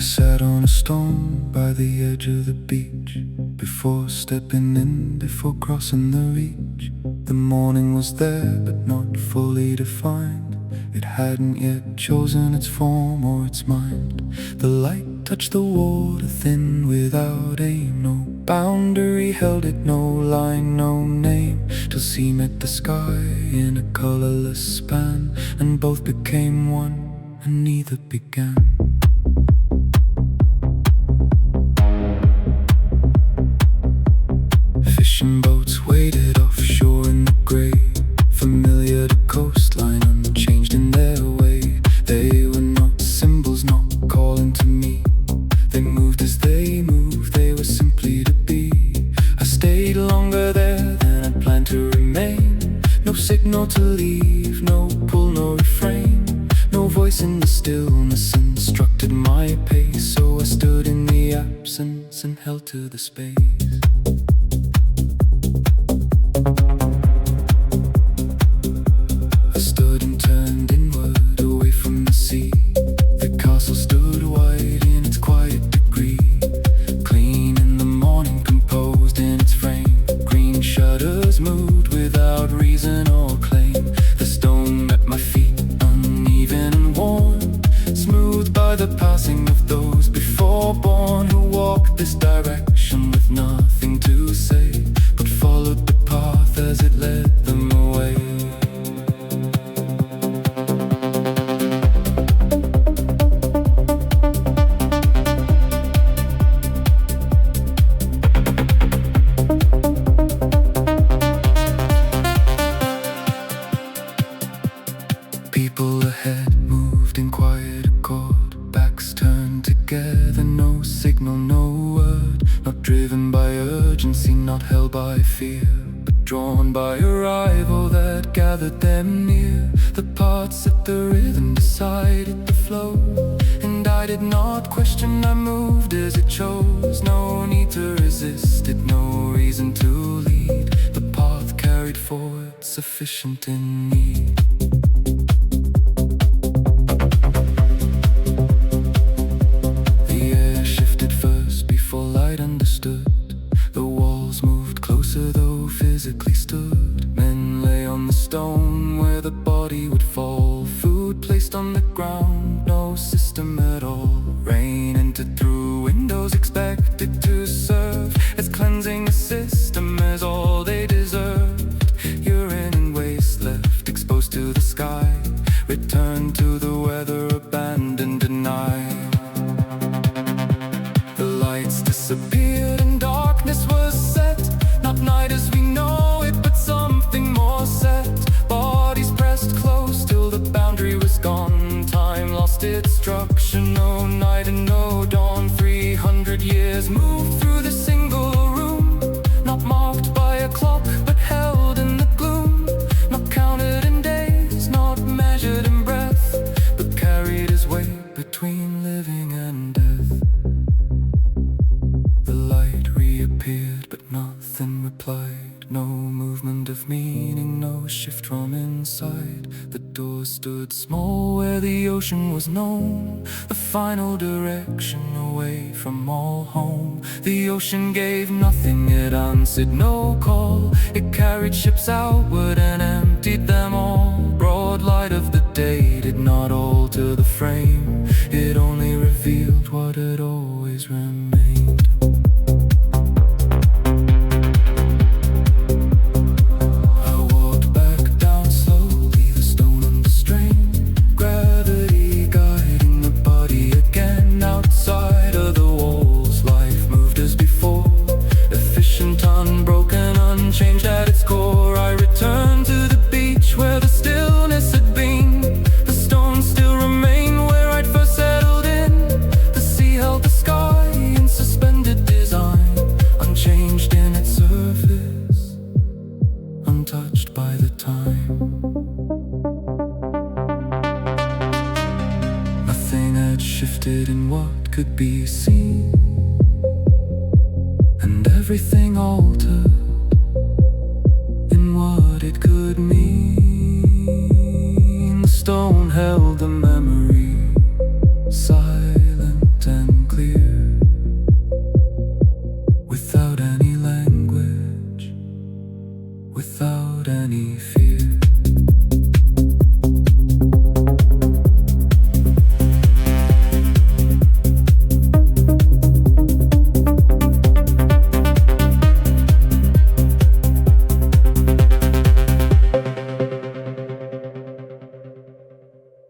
sat on a stone by the edge of the beach, before stepping in, before crossing the reach. The morning was there, but not fully defined. It hadn't yet chosen its form or its mind. The light touched the water thin without aim. No boundary held it, no line, no name, till sea met the sky in a colorless span, and both became one, and neither began. Fishing boats waited offshore in the gray, familiar to coastline, unchanged in their way. They were not symbols, not calling to me. They moved as they moved, they were simply to be. I stayed longer there than I'd planned to remain. No signal to leave, no pull, no refrain. No voice in the stillness instructed my pace, so I stood in the absence and held to the space. I stood and turned inward, away from the sea. The castle stood wide in its quiet degree, clean in the morning, composed in its frame. Green shutters moved without reason or claim. The stone met my feet, uneven and worn, smoothed by the passing of those before born, who walked this direction with nothing to say, but followed the path as it led them away. People ahead moved in quiet accord, backs turned together, no signal, no word. Not driven by urgency, not held by fear, but drawn by a rival that gathered them near. The parts set the rhythm, decided the flow, and I did not question, I moved as it chose. No need to resist it, no reason to lead. The path carried forward, sufficient in need. The walls moved closer, though physically stood. Men lay on the stone where the body would fall. Food placed on the ground, no system at all. Rain entered through windows, expected to serve as cleansing a system, as all they deserved. Urine and waste left exposed to the sky, returned to the weather, abandoned, denied. The lights disappeared and darkness was set. Not night as we know it, but something more set. Bodies pressed close till the boundary was gone. Time lost its structure, no night and no dawn. 300 years moved through the single room, not marked by a clock, but held in the gloom. Not counted in days, not measured in breath, but carried as weight between living and death. Reappeared, but nothing replied. No movement of meaning, no shift from inside. The door stood small where the ocean was known, the final direction away from all home. The ocean gave nothing, it answered no call. It carried ships outward and emptied them all. Broad light of the day did not alter the frame, it only revealed what had always remained. Outside of the walls, life moved as before, efficient, unbroken, unchanged at its core. I returned to the beach where the stillness had been. The stones still remain where I'd first settled in. The sea held the sky in suspended design, unchanged in its surface, untouched by the time. Nothing had shifted in what could be seen, and everything altered in what it could mean. The stone held the memory, silent and without any fear.